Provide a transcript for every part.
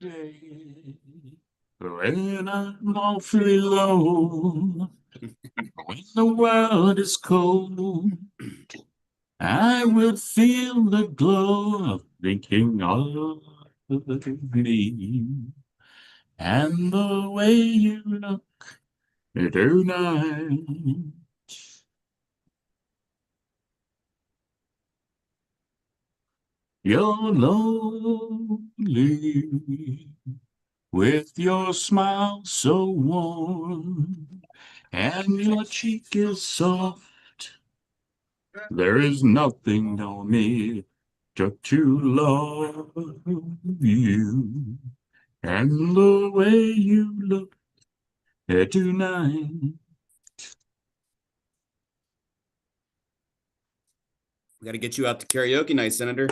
day when I'm awfully low, when the world is cold, I will feel the glow of thinking of me and the way you look tonight. You're lonely with your smile so warm and your cheek is soft. There is nothing on me just to love you and the way you look tonight. We got to get you out to karaoke night, Senator.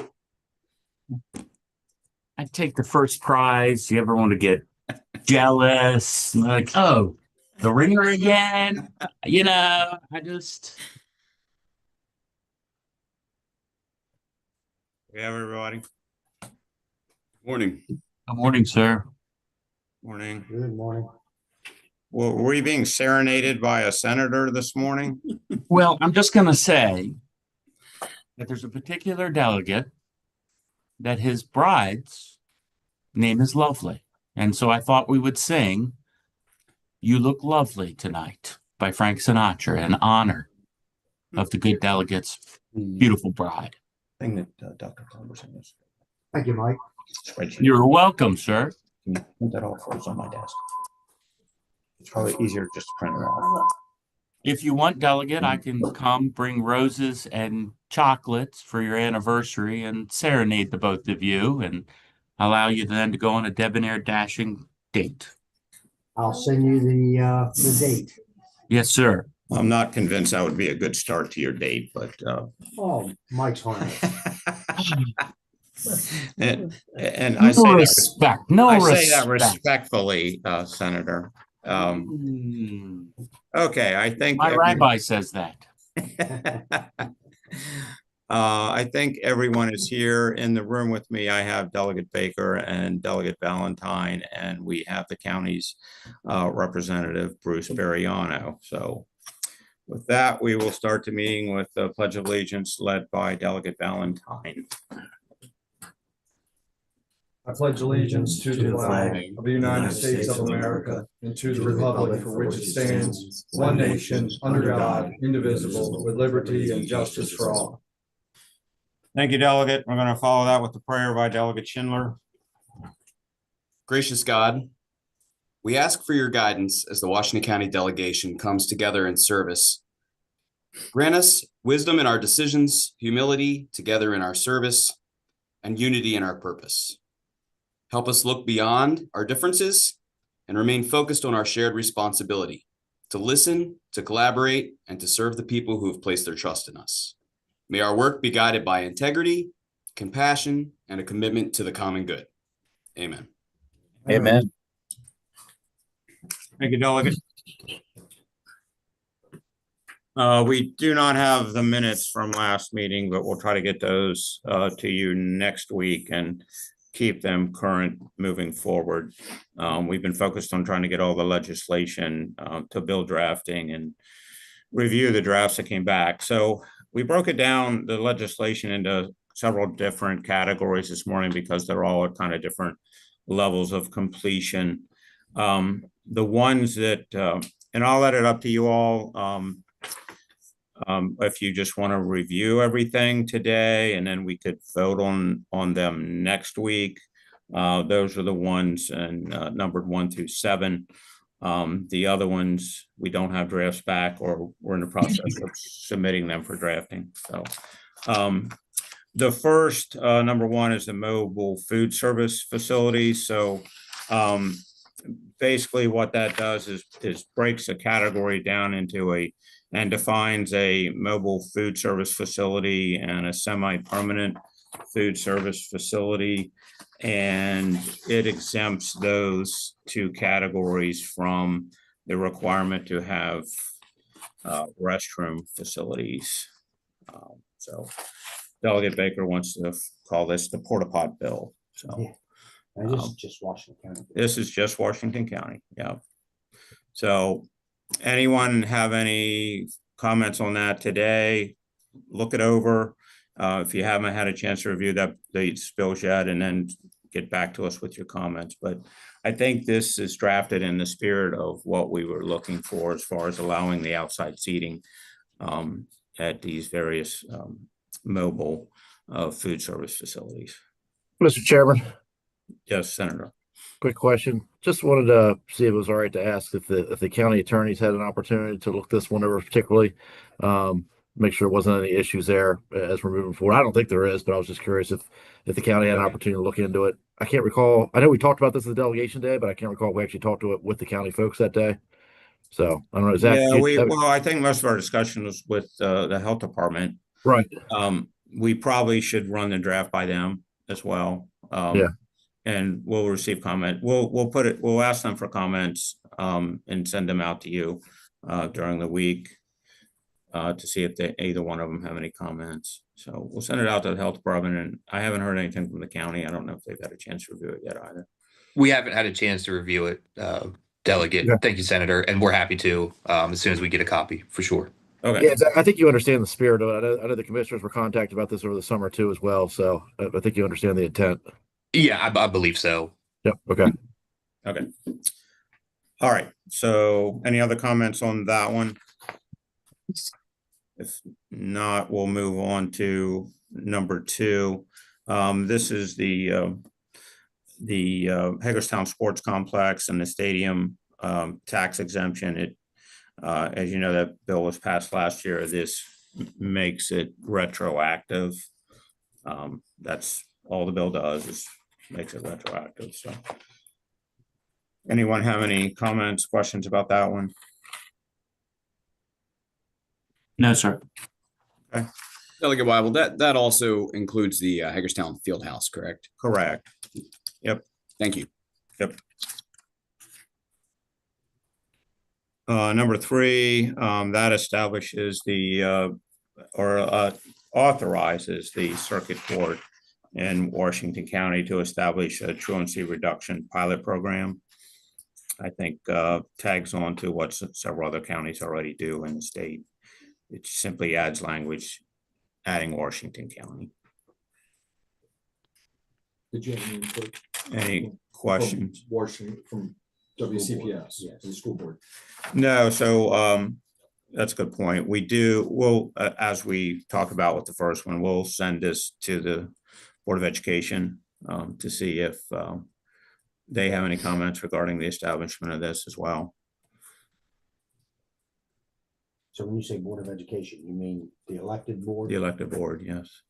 I take the first prize. You ever want to get jealous? Like, oh, the ringer again? I just. We have everybody. Morning. Good morning, sir. Morning. Good morning. Well, were we being serenaded by a senator this morning? Well, I'm just going to say that there's a particular delegate that his bride's name is Lovely. And so I thought we would sing You Look Lovely Tonight by Frank Sinatra in honor of the good delegate's beautiful bride. Thing that Dr. Culberson is. Thank you, Mike. Spreadsheet. You're welcome, sir. Can you print that off for us on my desk? It's probably easier just to print it out. If you want, delegate, I can come bring roses and chocolates for your anniversary and serenade the both of you and allow you then to go on a debonair dashing date. I'll send you the date. Yes, sir. I'm not convinced that would be a good start to your date, but Oh, Mike's harness. and No I say respect. that, No I respect. say that respectfully, Senator. Okay, I think My rabbi says that. I think everyone is here in the room with me. I have Delegate Baker and Delegate Valentine, and we have the county's representative, Bruce Bariano. So with that, we will start the meeting with the Pledge of Allegiance led by Delegate Valentine. I pledge allegiance to the flag of the United States of America and to the republic for which it stands, one nation, under God, indivisible, with liberty and justice for all. Thank you, Delegate. We're going to follow that with the prayer by Delegate Schindler. Gracious God, we ask for your guidance as the Washington County delegation comes together in service. Grant us wisdom in our decisions, humility together in our service, and unity in our purpose. Help us look beyond our differences and remain focused on our shared responsibility to listen, to collaborate, and to serve the people who have placed their trust in us. May our work be guided by integrity, compassion, and a commitment to the common good. Amen. Amen. Thank you, Delegate. We do not have the minutes from last meeting, but we'll try to get those to you next week and keep them current moving forward. We've been focused on trying to get all the legislation to bill drafting and review the drafts that came back. So we broke it down, the legislation, into several different categories this morning because they're all at kind of different levels of completion. The ones that, and I'll let it up to you all if you just want to review everything today, and then we could vote on them next week. Those are the ones and numbered 1 through 7. The other ones, we don't have drafts back, or we're in the process of submitting them for drafting. So the first, number 1, is the mobile food service facility. So basically what that does is breaks a category down into and defines a mobile food service facility and a semi-permanent food service facility. And it exempts those 2 categories from the requirement to have restroom facilities. So Delegate Baker wants to call this the porta pot bill. So And this is just Washington County. This is just Washington County, yeah. So anyone have any comments on that today? Look it over. If you haven't had a chance to review that, the spills yet, and then get back to us with your comments. But I think this is drafted in the spirit of what we were looking for as far as allowing the outside seating at these various mobile food service facilities. Mr. Chairman, Yes, Senator. quick question. Just wanted to see if it was all right to ask if the county attorneys had an opportunity to look this one over particularly. Make sure there wasn't any issues there as we're moving forward. I don't think there is, but I was just curious if the county had an opportunity to look into it. I can't recall. I know we talked about this at the delegation day, but I can't recall if we actually talked to it with the county folks that day. So I don't know. Is that Yeah, well, I think most of our discussion was with the health department. right? We probably should run the draft by them as well. Yeah. And we'll receive comment. We'll ask them for comments and send them out to you during the week to see if either one of them have any comments. So we'll send it out to the health department, and I haven't heard anything from the county. I don't know if they've had a chance to review it yet either. We haven't had a chance to review it, Delegate. Yeah. Thank you, Senator, and we're happy to as soon as we get a copy, for sure. Okay. Yeah, I think you understand the spirit of it. I know the commissioners were contacted about this over the summer too, as well. So I think you understand the intent. Yeah, I believe so. Yep. Okay. Okay. All right. So any other comments on that one? If not, we'll move on to number 2. This is the Hagerstown Sports Complex and the stadium tax exemption. It, as you know, that bill was passed last year. This makes it retroactive. That's all the bill does, is makes it retroactive. So anyone have any comments, questions about that one? No, sir. Delegate Weibel, that also includes the Hagerstown Fieldhouse, correct? Correct. Thank you. Number 3, that establishes authorizes the circuit court in Washington County to establish a truancy reduction pilot program. I think tags on to what several other counties already do in the state. It simply adds language, adding Washington County. Did you have any input? Any questions? Washington, from WCPS, Yes. the school board. No, so that's a good point. We'll as we talk about with the first one, we'll send this to the Board of Education to see if they have any comments regarding the establishment of this as well. So when you say Board of Education, you mean the elected board? The elected board, yes.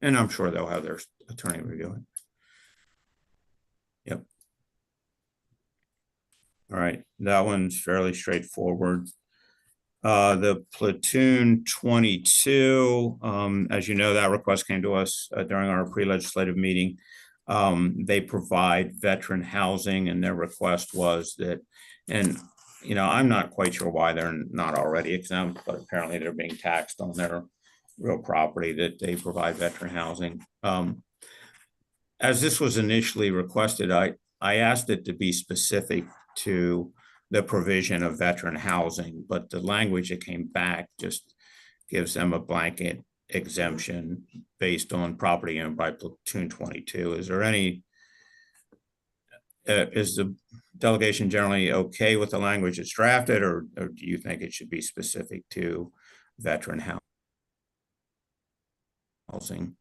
And I'm sure they'll have their attorney review it. Yep. All right, that one's fairly straightforward. The platoon 22, as you know, that request came to us during our pre-legislative meeting. They provide veteran housing, and their request was that, and you know, I'm not quite sure why they're not already exempt, but apparently they're being taxed on their real property, that they provide veteran housing. As this was initially requested, I asked it to be specific to the provision of veteran housing, but the language that came back just gives them a blanket exemption based on property owned by platoon 22. Is there any, is the delegation generally okay with the language that's drafted, or do you think it should be specific to veteran housing?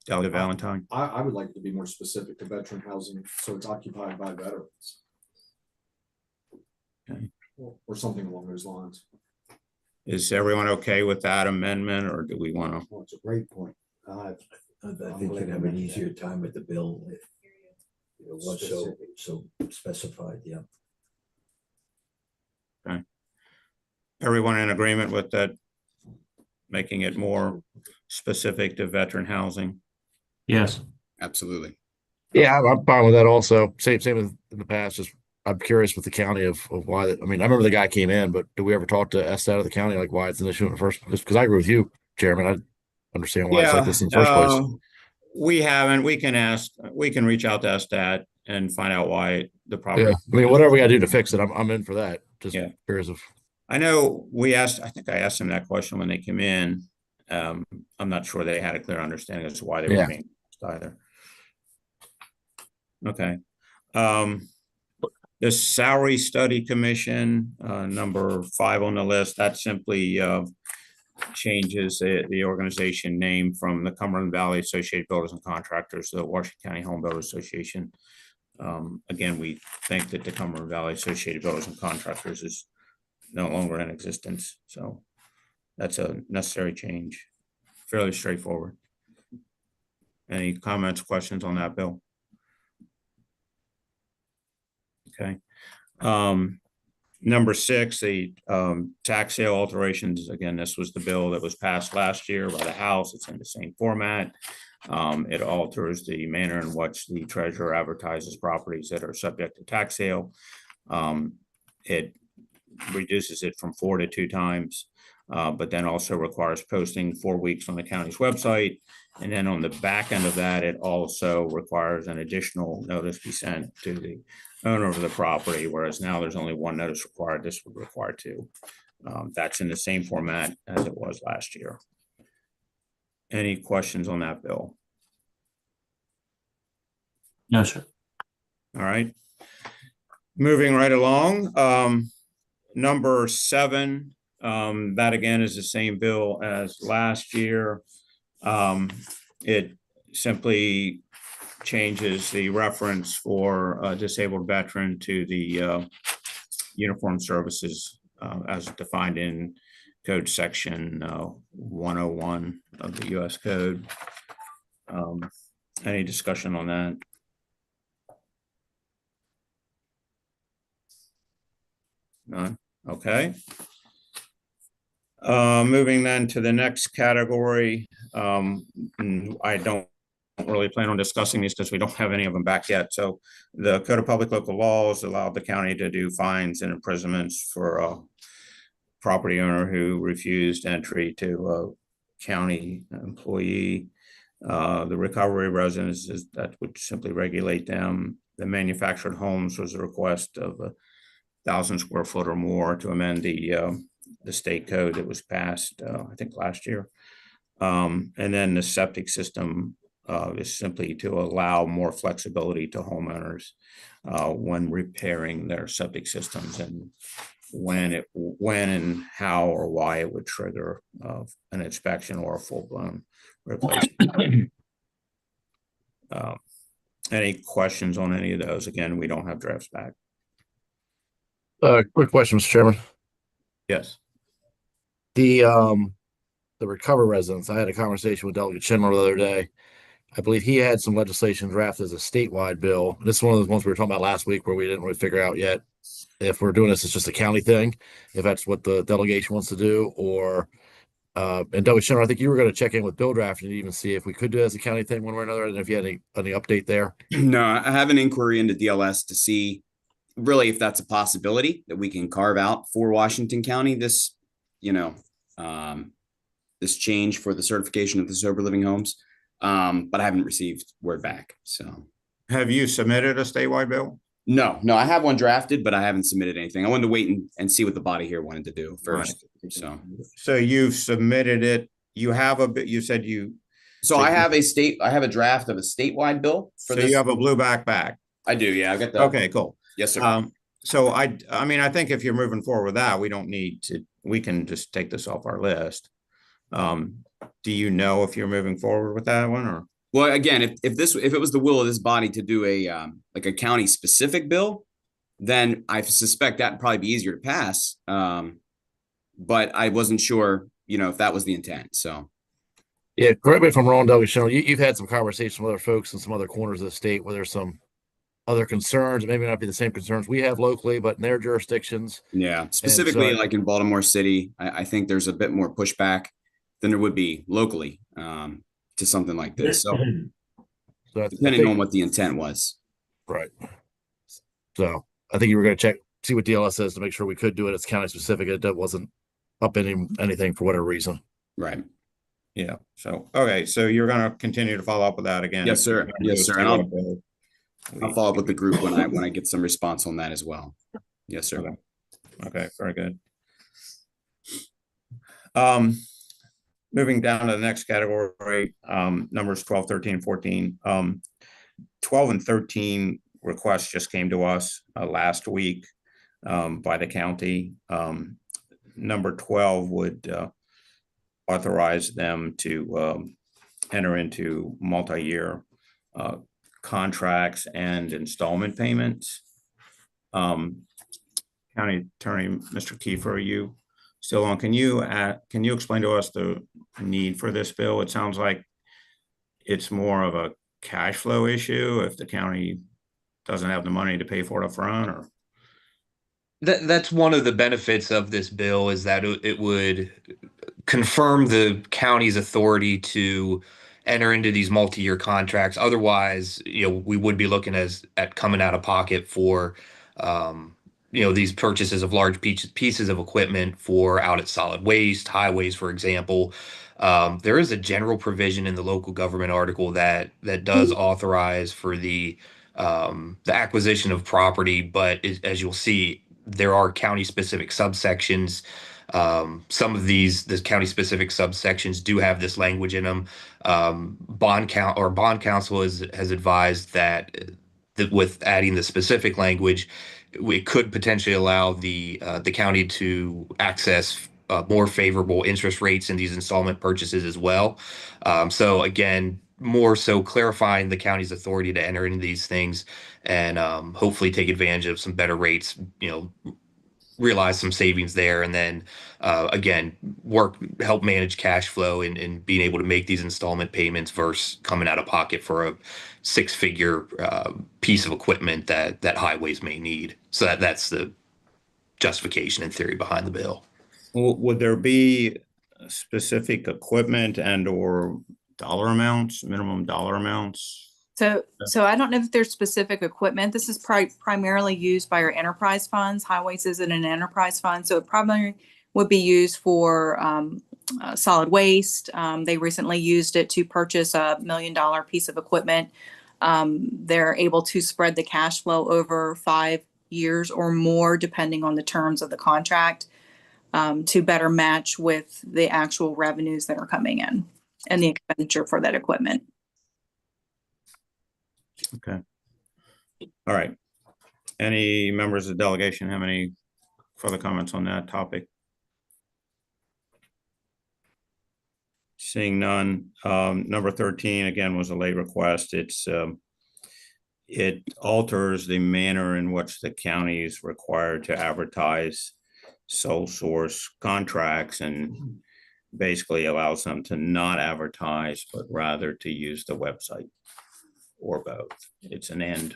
Delegate Valentine? I would like it to be more specific to veteran housing, so it's occupied by veterans. Okay. Or something along those lines. Is everyone okay with that amendment, or do we want to? Well, it's a great point. I think you'd have an easier time with the bill if it was so specified, yeah. Everyone in agreement with that, making it more specific to veteran housing? Yes. Absolutely. Yeah, I'm fine with that also. Same as in the past. Just I'm curious with the county of why that. I mean, I remember the guy came in, but do we ever talk to S out of the county, like why it's an issue in the first place? Because I agree with you, Chairman. I understand why it's like this in the first place. We haven't, we can ask, we can reach out to Estat and find out why the property. Yeah, I mean, whatever we gotta do to fix it, I'm in for that. Just Yeah. curious of. I know we asked, I think I asked them that question when they came in. I'm not sure they had a clear understanding as to why they were Yeah. being asked either. Okay. The Salary Study Commission, number 5 on the list, that simply changes the organization name from the Cumberland Valley Associated Builders and Contractors to the Washington County Home Builders Association. Again, we think that the Cumberland Valley Associated Builders and Contractors is no longer in existence, so that's a necessary change. Fairly straightforward. Any comments, questions on that, Bill? Okay. Number 6, the tax sale alterations. Again, this was the bill that was passed last year by the House. It's in the same format. It alters the manner in which the treasurer advertises properties that are subject to tax sale. It reduces it from 4 to 2 times, but then also requires posting 4 weeks on the county's website. And then on the back end of that, it also requires an additional notice be sent to the owner of the property, whereas now there's only 1 notice required. This would require 2. That's in the same format as it was last year. Any questions on that, Bill? No, sir. All right. Moving right along, number 7, that again is the same bill as last year. It simply changes the reference for a disabled veteran to the uniform services as defined in code section 101 of the US Code. Any discussion on that? None. Okay. Moving then to the next category. I don't really plan on discussing these because we don't have any of them back yet. So the Code of Public Local Laws allowed the county to do fines and imprisonments for a property owner who refused entry to a county employee. The recovery residences, that would simply regulate them. The manufactured homes was a request of 1,000 square foot or more to amend the state code that was passed, I think last year. And then the septic system is simply to allow more flexibility to homeowners when repairing their septic systems and when and how or why it would trigger an inspection or a full-blown replacement. Any questions on any of those? Again, we don't have drafts back. Quick question, Mr. Chairman. Yes. The recover residents, I had a conversation with Delegate Schindler the other day. I believe he had some legislation drafted as a statewide bill. This is one of those ones we were talking about last week where we didn't really figure out yet if we're doing this as just a county thing, if that's what the delegation wants to do, or and Delegate Schindler, I think you were going to check in with Bill Draft and even see if we could do it as a county thing one way or another, and if you had any update there. No, I have an inquiry into DLS to see really if that's a possibility that we can carve out for Washington County this, this change for the certification of the sober living homes. But I haven't received word back. So Have you submitted a statewide bill? no, I have one drafted, but I haven't submitted anything. I wanted to wait and see what the body here wanted to do first. So you've submitted it. You have a bit, you said you. So I have a draft of a statewide bill for So this. you have a blue backpack. I do. Yeah. I got that. Okay, cool. Yes, sir. So I mean, I think if you're moving forward with that, we don't need to, we can just take this off our list. Do you know if you're moving forward with that one or? Well, again, if it was the will of this body to do a like a county specific bill, then I suspect that'd probably be easier to pass. But I wasn't sure, if that was the intent. So Yeah, correct me if I'm wrong, Delegate Schindler. You've had some conversations with other folks in some other corners of the state where there's some other concerns, maybe not be the same concerns we have locally, but in their jurisdictions. yeah, specifically so- like in Baltimore City, I think there's a bit more pushback than there would be locally to something like this. So So I depending think- on what the intent was. Right. So I think you were going to see what DLS says to make sure we could do it as county specific. It wasn't up anything for whatever reason. Right. Yeah, so, okay, so you're gonna continue to follow up with that again? Yes, sir. Yes, sir. And I'll follow up with the group when I get some response on that as well. Yes, sir. Okay. Okay, very good. Moving down to the next category, numbers 12, 13, 14. 12 and 13 requests just came to us last week by the county. Number 12 would authorize them to enter into multi-year contracts and installment payments. County Attorney, Mr. Kiefer, are you still on? Can you explain to us the need for this bill? It sounds like it's more of a cash flow issue if the county doesn't have the money to pay for it up front, or? That's one of the benefits of this bill is that it would confirm the county's authority to enter into these multi-year contracts. Otherwise, we would be looking at coming out of pocket for these purchases of large pieces of equipment for out at solid waste, highways, for example. There is a general provision in the local government article that does authorize for the acquisition of property, but as you'll see, there are county-specific subsections. Some of the county-specific subsections do have this language in them. Bond counsel has advised that with adding the specific language, it could potentially allow the county to access more favorable interest rates in these installment purchases as well. So again, more so clarifying the county's authority to enter into these things and hopefully take advantage of some better rates, realize some savings there, and then again, help manage cash flow and being able to make these installment payments versus coming out of pocket for a six-figure piece of equipment that highways may need. So that's the justification in theory behind the bill. Would there be specific equipment and or dollar amounts, minimum dollar amounts? So I don't know if there's specific equipment. This is primarily used by our enterprise funds. Highways isn't an enterprise fund, so it probably would be used for solid waste. They recently used it to purchase $1 million piece of equipment. They're able to spread the cash flow over 5 years or more, depending on the terms of the contract, to better match with the actual revenues that are coming in and the expenditure for that equipment. Okay. All right. Any members of the delegation have any further comments on that topic? Seeing none. Number 13 again was a late request. It alters the manner in which the county is required to advertise sole source contracts and basically allows them to not advertise, but rather to use the website or both. It's an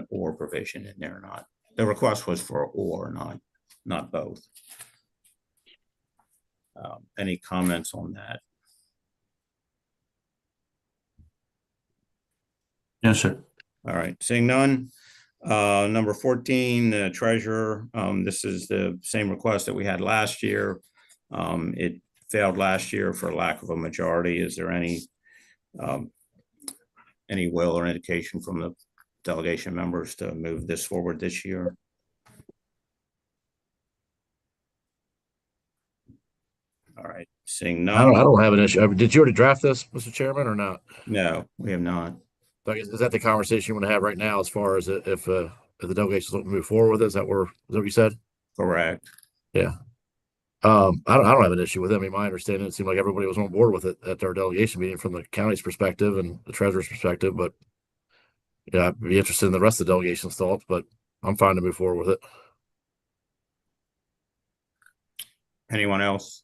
or provision in there, not. The request was for or, not both. Any comments on that? Yes, sir. All right, seeing none. Number 14, the treasurer. This is the same request that we had last year. It failed last year for lack of a majority. Is there any will or indication from the delegation members to move this forward this year? All right, seeing none. I don't have an issue. Did you already draft this, Mr. Chairman, or not? No, we have not. So I guess, is that the conversation you want to have right now as far as if the delegations don't move forward with it? Is that what you said? Correct. Yeah. I don't have an issue with it. I mean, my understanding, it seemed like everybody was on board with it at our delegation meeting from the county's perspective and the treasurer's perspective, but yeah, I'd be interested in the rest of the delegation's thoughts, but I'm fine to move forward with it. Anyone else?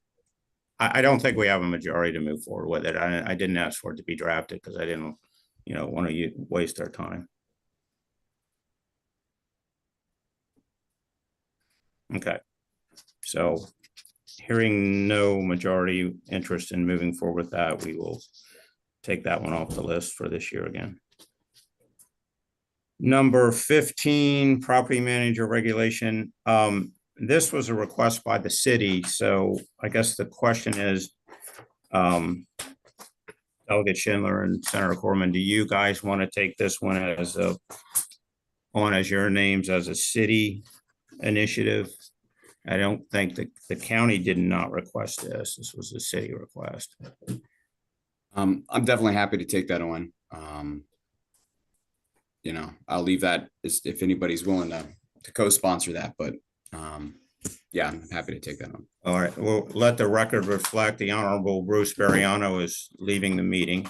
I don't think we have a majority to move forward with it. I didn't ask for it to be drafted because I didn't, want to waste our time. Okay. So hearing no majority interest in moving forward with that, we will take that one off the list for this year again. Number 15, property manager regulation. This was a request by the city. So I guess the question is, Delegate Schindler and Senator Corman, do you guys want to take this one as as your names as a city initiative? I don't think the county did not request this. This was a city request. I'm definitely happy to take that on. I'll leave that if anybody's willing to co-sponsor that, but yeah, I'm happy to take that on. All right, well, let the record reflect the Honorable Bruce Bariano is leaving the meeting.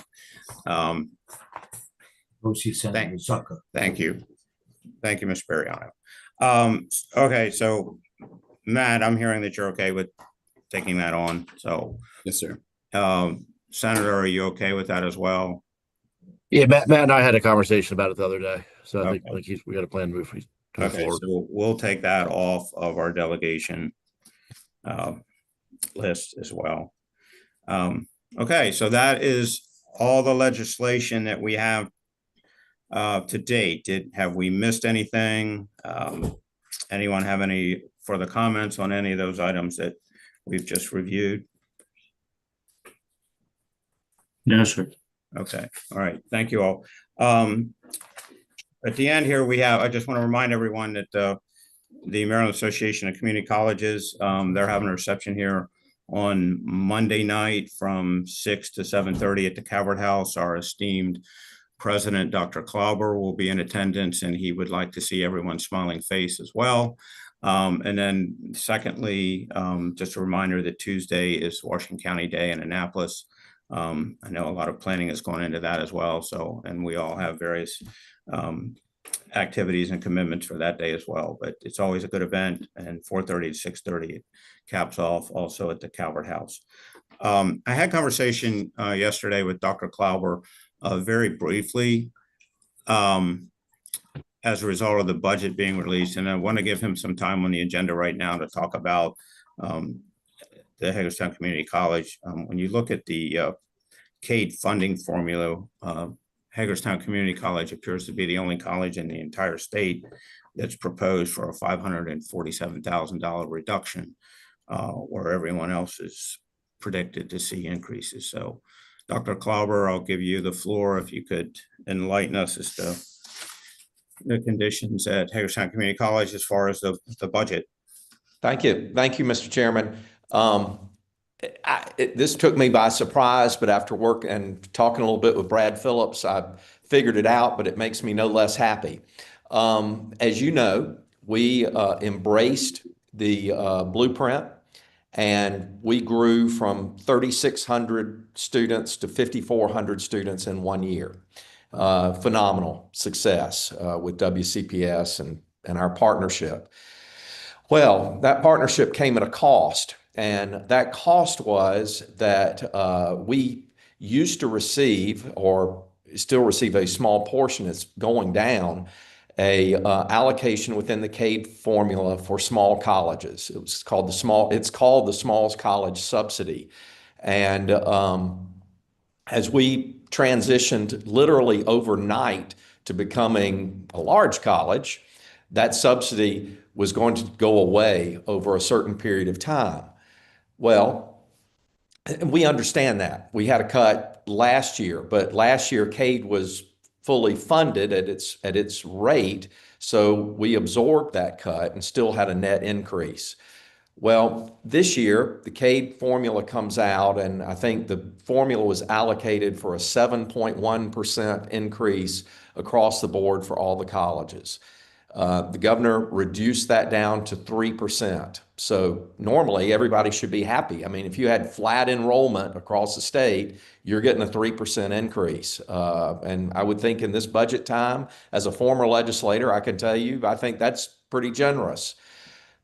Lucy Senator Zucker. Thank you. Thank you, Mr. Bariano. Okay, so Matt, I'm hearing that you're okay with taking that on. So, Yes, sir. Senator, are you okay with that as well? Yeah, Matt and I had a conversation about it the other day, so I Okay. think we got a plan to move Okay, forward. so we'll take that off of our delegation list as well. Okay, so that is all the legislation that we have to date. Have we missed anything? Anyone have any further comments on any of those items that we've just reviewed? No, sir. Okay, all right, thank you all. At the end here, I just want to remind everyone that the Maryland Association of Community Colleges, they're having a reception here on Monday night from 6 to 7:30 at the Calvert House. Our esteemed president, Dr. Klauber, will be in attendance, and he would like to see everyone's smiling face as well. And then secondly, just a reminder that Tuesday is Washington County Day in Annapolis. I know a lot of planning has gone into that as well. So, and we all have various activities and commitments for that day as well, but it's always a good event, and 4:30 to 6:30 it caps off also at the Calvert House. I had conversation yesterday with Dr. Klauber very briefly as a result of the budget being released, and I want to give him some time on the agenda right now to talk about the Hagerstown Community College. When you look at the CADE funding formula, Hagerstown Community College appears to be the only college in the entire state that's proposed for a $547,000 reduction, where everyone else is predicted to see increases. So, Dr. Klauber, I'll give you the floor if you could enlighten us as to the conditions at Hagerstown Community College as far as the budget. Thank you. Thank you, Mr. Chairman. This took me by surprise, but after work and talking a little bit with Brad Phillips, I figured it out, but it makes me no less happy. As you know, we embraced the blueprint, and we grew from 3,600 students to 5,400 students in 1 year. Phenomenal success with WCPS and our partnership. Well, that partnership came at a cost, and that cost was that we used to receive, or still receive, a small portion. It's going down, a allocation within the CADE formula for small colleges. It's called the Smalls College Subsidy, and as we transitioned literally overnight to becoming a large college, that subsidy was going to go away over a certain period of time. Well, we understand that. We had a cut last year, but last year CADE was fully funded at its rate, so we absorbed that cut and still had a net increase. Well, this year, the CADE formula comes out, and I think the formula was allocated for a 7.1% increase across the board for all the colleges. The governor reduced that down to 3%. So normally everybody should be happy. I mean, if you had flat enrollment across the state, you're getting a 3% increase. And I would think in this budget time, as a former legislator, I can tell you, I think that's pretty generous.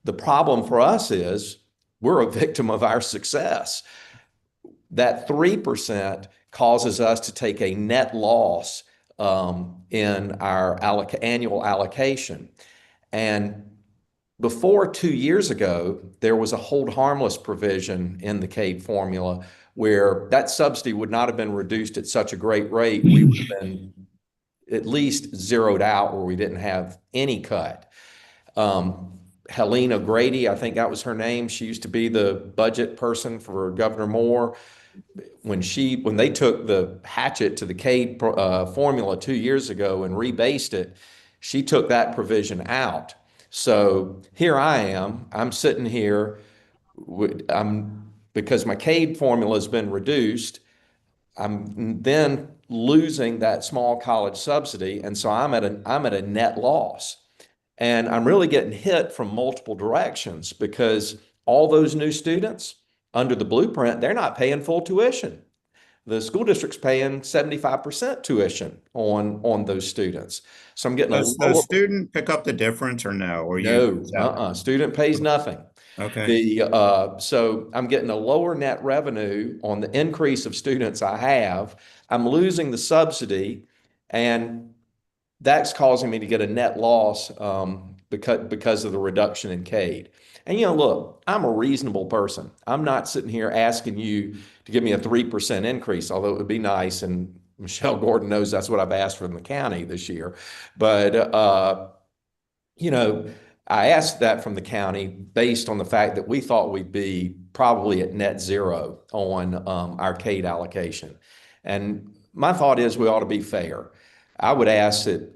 The problem for us is we're a victim of our success. That 3% causes us to take a net loss in our annual allocation. And before 2 years ago, there was a hold harmless provision in the CADE formula where that subsidy would not have been reduced at such a great rate. We would have been at least zeroed out where we didn't have any cut. Helena Grady, I think that was her name. She used to be the budget person for Governor Moore. when they took the hatchet to the CADE formula 2 years ago and rebased it, she took that provision out. So here I am, I'm sitting here, because my CADE formula has been reduced, I'm then losing that small college subsidy, and so I'm at a net loss. And I'm really getting hit from multiple directions because all those new students under the blueprint, they're not paying full tuition. The school district's paying 75% tuition on those students. So I'm getting Does the student pick up the difference or no? Or no, student pays nothing. Okay. So I'm getting a lower net revenue on the increase of students I have. I'm losing the subsidy, and that's causing me to get a net loss because of the reduction in CADE. And look, I'm a reasonable person. I'm not sitting here asking you to give me a 3% increase, although it would be nice. And Michelle Gordon knows that's what I've asked from the county this year. But I asked that from the county based on the fact that we thought we'd be probably at net zero on our CADE allocation. And my thought is we ought to be fair. I would ask that,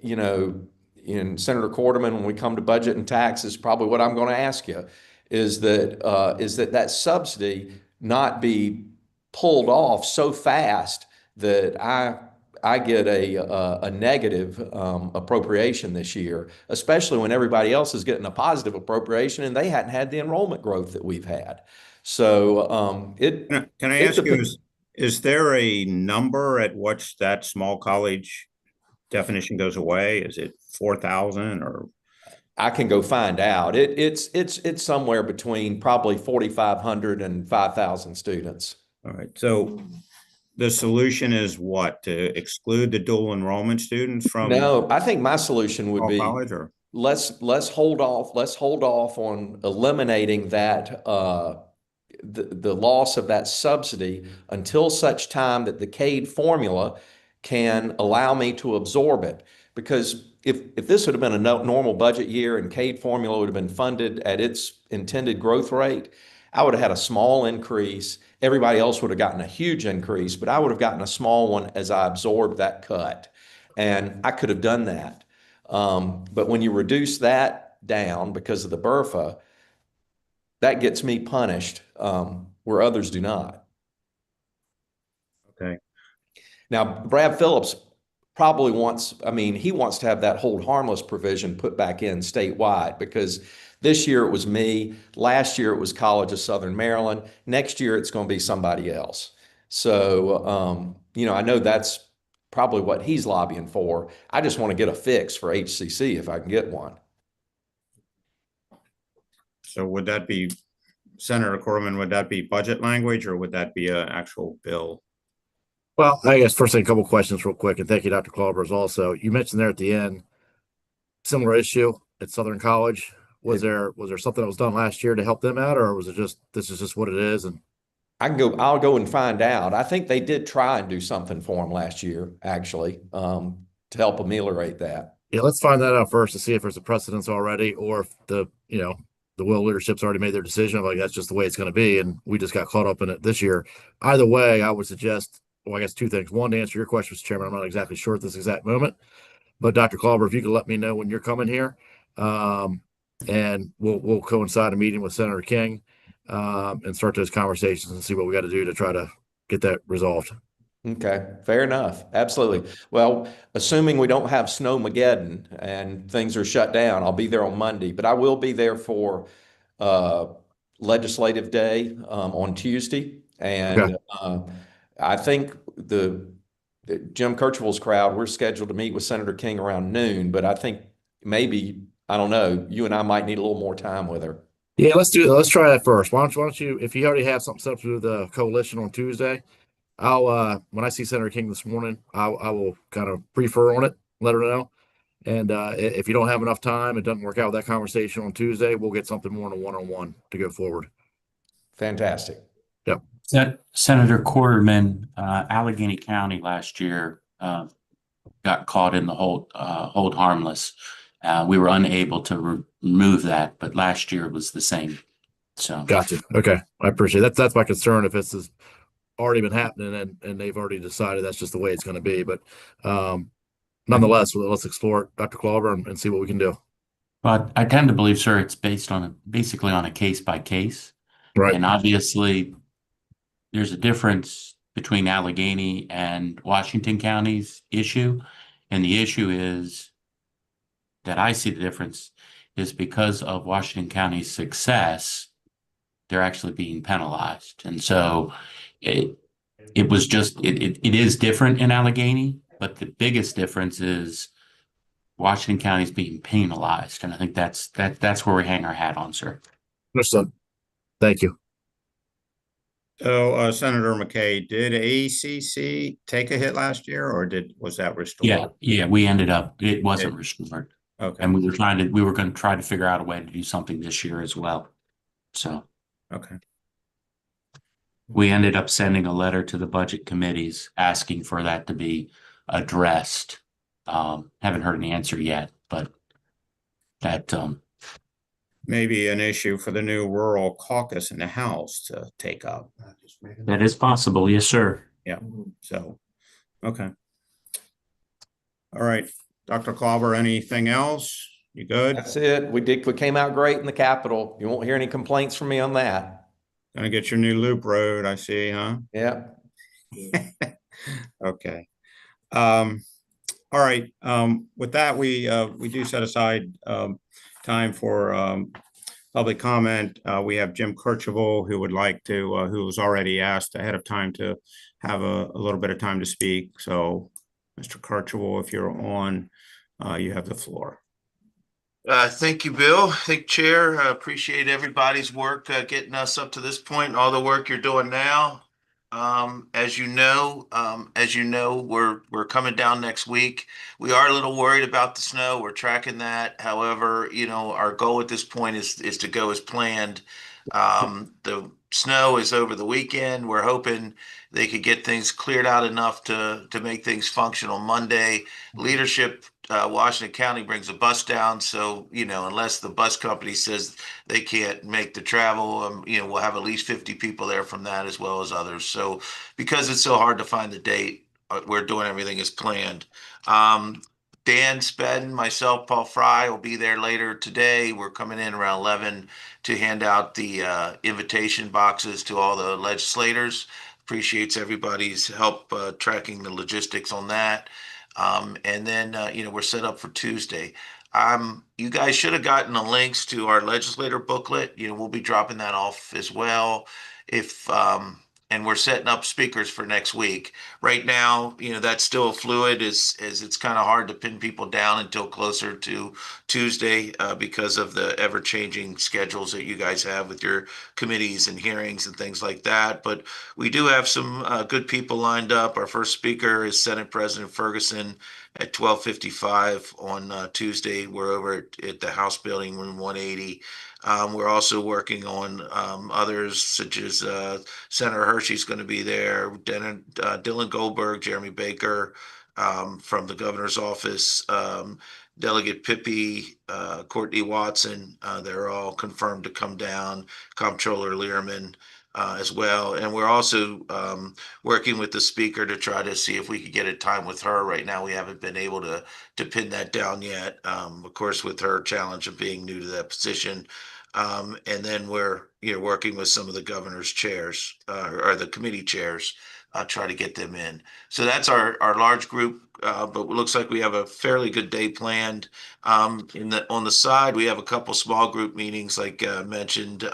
in Senator Quarterman, when we come to budget and taxes, probably what I'm going to ask you is that subsidy not be pulled off so fast that I get a negative appropriation this year, especially when everybody else is getting a positive appropriation and they hadn't had the enrollment growth that we've had. So Can I ask you, is there a number at which that small college definition goes away? Is it 4,000 or? I can go find out. It's somewhere between probably 4,500 and 5,000 students. All right. So the solution is what? To exclude the dual enrollment students from? No, I think my solution would be college, or? let's hold off on eliminating that the loss of that subsidy until such time that the CADE formula can allow me to absorb it. Because if this would have been a normal budget year and CADE formula would have been funded at its intended growth rate, I would have had a small increase. Everybody else would have gotten a huge increase, but I would have gotten a small one as I absorbed that cut. And I could have done that. But when you reduce that down because of the BRFA, that gets me punished where others do not. Okay. Now, Brad Phillips probably wants to have that hold harmless provision put back in statewide, because this year it was me, last year it was College of Southern Maryland, next year it's going to be somebody else. So, I know that's probably what he's lobbying for. I just want to get a fix for HCC if I can get one. So would that be, Senator Corman, would that be budget language or would that be an actual bill? Well, I guess first thing, a couple questions real quick, and thank you, Dr. Claubers. Also, you mentioned there at the end, similar issue at Southern College. Was there something that was done last year to help them out, or was it just this is just what it is? And I'll go and find out. I think they did try and do something for them last year, actually, to help ameliorate that. Yeah, let's find that out first to see if there's a precedence already, or if the Will leadership's already made their decision. Like that's just the way it's going to be, and we just got caught up in it this year. Either way, I would suggest. Well, I guess two things. One, to answer your question, Mr. Chairman, I'm not exactly sure at this exact moment, but Dr. Klauber, if you could let me know when you're coming here, and we'll coincide a meeting with Senator King, and start those conversations and see what we got to do to try to get that resolved. Okay, fair enough. Absolutely. Well, assuming we don't have Snowmageddon and things are shut down, I'll be there on Monday, but I will be there for Legislative Day on Tuesday, and okay. I think the Jim Kirchhoff's crowd, we're scheduled to meet with Senator King around noon, but I think maybe, I don't know, you and I might need a little more time with her. Yeah, let's try that first. Why don't you, if you already have something set up through the coalition on Tuesday, I'll when I see Senator King this morning, I will kind of prefer on it, let her know. And if you don't have enough time, it doesn't work out with that conversation on Tuesday, we'll get something more in a one-on-one to go forward. Fantastic. Yep. Senator Quarterman, Allegheny County last year got caught in the hold harmless. We were unable to remove that, but last year was the same. So gotcha. Okay, I appreciate that. That's my concern. If this is already been happening, and they've already decided that's just the way it's going to be. But nonetheless, let's explore it, Dr. Klauber, and see what we can do. But I tend to believe, sir, it's basically on a case by case. Right. And obviously, there's a difference between Allegheny and Washington counties issue. And the issue is that I see the difference is because of Washington County's success, they're actually being penalized. And so it is different in Allegheny, but the biggest difference is Washington County is being penalized. And I think that's where we hang our hat on, sir. Understood. Thank you. So, Senator McKay, did ACC take a hit last year, or was that restored? Yeah, we ended up, it wasn't restored. Okay. And we were going to try to figure out a way to do something this year as well. So Okay. we ended up sending a letter to the budget committees asking for that to be addressed. Haven't heard an answer yet, but that Maybe an issue for the new rural caucus in the House to take up. that is possible. Yes, sir. Yeah. So, okay. All right, Dr. Klauber, anything else? You good? That's it. We came out great in the Capitol. You won't hear any complaints from me on that. Gonna get your new loop road, I see, huh? Yeah. Okay. All right. With that, we do set aside time for public comment. We have Jim Kercheval who would like to, who was already asked ahead of time to have a little bit of time to speak. So, Mr. Kercheval, if you're on, you have the floor. Thank you, Bill. Thank Chair. I appreciate everybody's work getting us up to this point and all the work you're doing now. As you know, we're coming down next week. We are a little worried about the snow. We're tracking that. However, our goal at this point is to go as planned. The snow is over the weekend. We're hoping they could get things cleared out enough to make things functional Monday. Leadership, Washington County brings a bus down. So, unless the bus company says they can't make the travel, we'll have at least 50 people there from that as well as others. So because it's so hard to find the date, we're doing everything as planned. Dan Spedden, myself, Paul Fry will be there later today. We're coming in around 11 to hand out the invitation boxes to all the legislators. Appreciates everybody's help tracking the logistics on that. And then, we're set up for Tuesday. You guys should have gotten the links to our legislator booklet. We'll be dropping that off as well. And we're setting up speakers for next week. Right now, that's still fluid as it's kind of hard to pin people down until closer to Tuesday because of the ever-changing schedules that you guys have with your committees and hearings and things like that. But we do have some good people lined up. Our first speaker is Senate President Ferguson at 12:55 on Tuesday. We're over at the House Building, room 180. We're also working on others such as Senator Hershey's going to be there, Dylan Goldberg, Jeremy Baker from the governor's office, Delegate Pippi, Courtney Watson. They're all confirmed to come down, Comptroller Learman as well. And we're also working with the speaker to try to see if we could get a time with her. Right now, we haven't been able to pin that down yet. Of course, with her challenge of being new to that position. And then we're working with some of the governor's chairs or the committee chairs, try to get them in. So that's our large group, but it looks like we have a fairly good day planned. On the side, we have a couple small group meetings, like mentioned.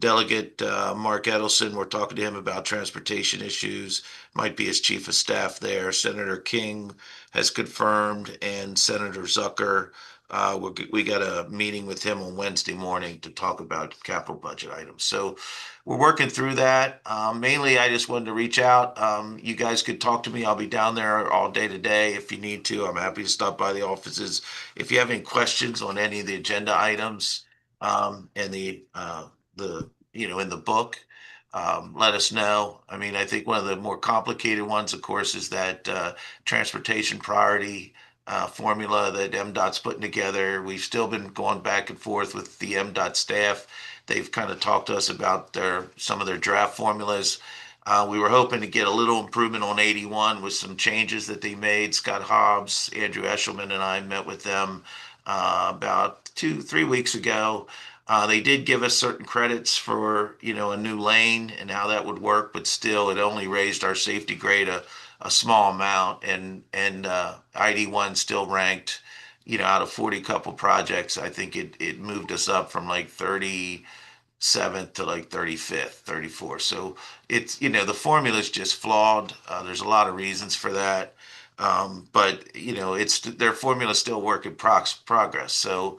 Delegate Mark Edelson, we're talking to him about transportation issues, might be his chief of staff there. Senator King has confirmed, and Senator Zucker. We got a meeting with him on Wednesday morning to talk about capital budget items. So we're working through that. Mainly, I just wanted to reach out. You guys could talk to me. I'll be down there all day today if you need to. I'm happy to stop by the offices. If you have any questions on any of the agenda items and in the book, let us know. I mean, I think one of the more complicated ones, of course, is that transportation priority formula that MDOT's putting together. We've still been going back and forth with the MDOT staff. They've kind of talked to us about some of their draft formulas. We were hoping to get a little improvement on 81 with some changes that they made. Scott Hobbs, Andrew Eshelman, and I met with them about 2-3 weeks ago. They did give us certain credits for, a new lane and how that would work, but still, it only raised our safety grade a small amount, and ID1 still ranked, out of 40 couple projects. I think it moved us up from like 37th to like 35th, 34th. So it's, the formula is just flawed. There's a lot of reasons for that. But it's their formula is still work in progress. So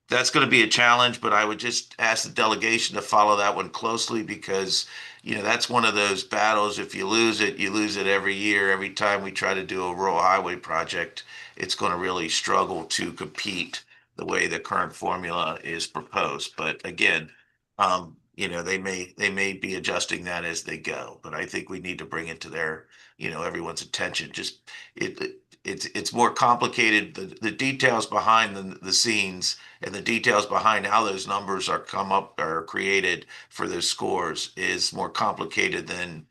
that's going to be a challenge, but I would just ask the delegation to follow that one closely, because that's one of those battles. If you lose it every year. Every time we try to do a rural highway project, it's going to really struggle to compete the way the current formula is proposed. But again, they may be adjusting that as they go. But I think we need to bring it to their, everyone's attention. Just it's more complicated. The details behind the scenes and the details behind how those numbers are created for those scores is more complicated than,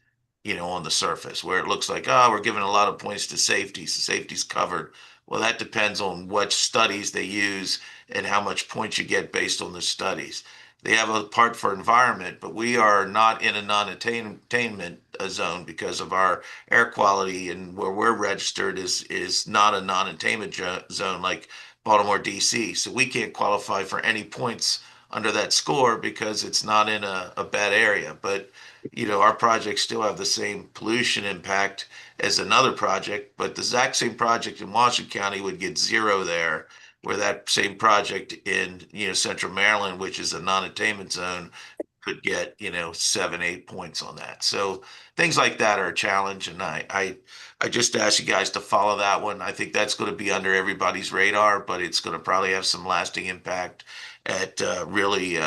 on the surface, where it looks like, we're giving a lot of points to safety, so safety's covered. Well, that depends on what studies they use and how much points you get based on the studies. They have a part for environment, but we are not in a non-attainment zone because of our air quality, and where we're registered is not a non-attainment zone like Baltimore, DC. So we can't qualify for any points under that score because it's not in a bad area. But our projects still have the same pollution impact as another project, but the exact same project in Washington County would get 0 there, where that same project in Central Maryland, which is a non-attainment zone, could get 7-8 points on that. So things like that are a challenge, and I just ask you guys to follow that one. I think that's going to be under everybody's radar, but it's going to probably have some lasting impact at really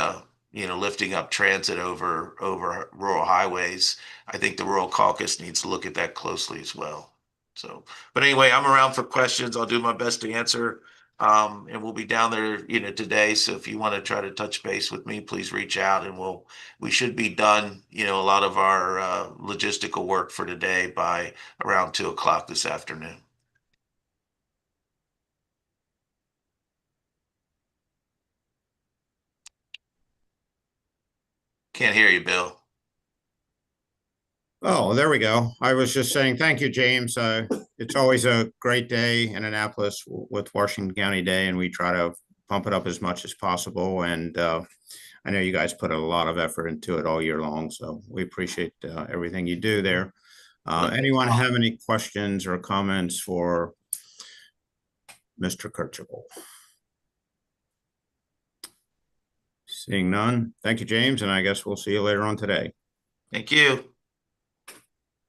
lifting up transit over rural highways. I think the Rural Caucus needs to look at that closely as well. So, but anyway, I'm around for questions. I'll do my best to answer. And we'll be down there, today. So if you want to try to touch base with me, please reach out, and we should be done, a lot of our logistical work for today by around 2:00 this afternoon. Can't hear you, Bill. Oh, there we go. I was just saying, thank you, James. It's always a great day in Annapolis with Washington County Day, and we try to pump it up as much as possible. And I know you guys put a lot of effort into it all year long, so we appreciate everything you do there. Anyone have any questions or comments for Mr. Kercheval? Seeing none. Thank you, James, and I guess we'll see you later on today. Thank you.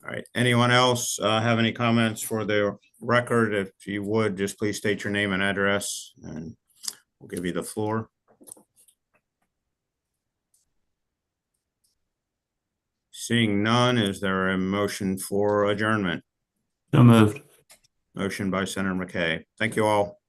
All right. Anyone else have any comments for the record? If you would, just please state your name and address, and we'll give you the floor. Seeing none, is there a motion for adjournment? So moved. Motion by Senator McKay. Thank you all.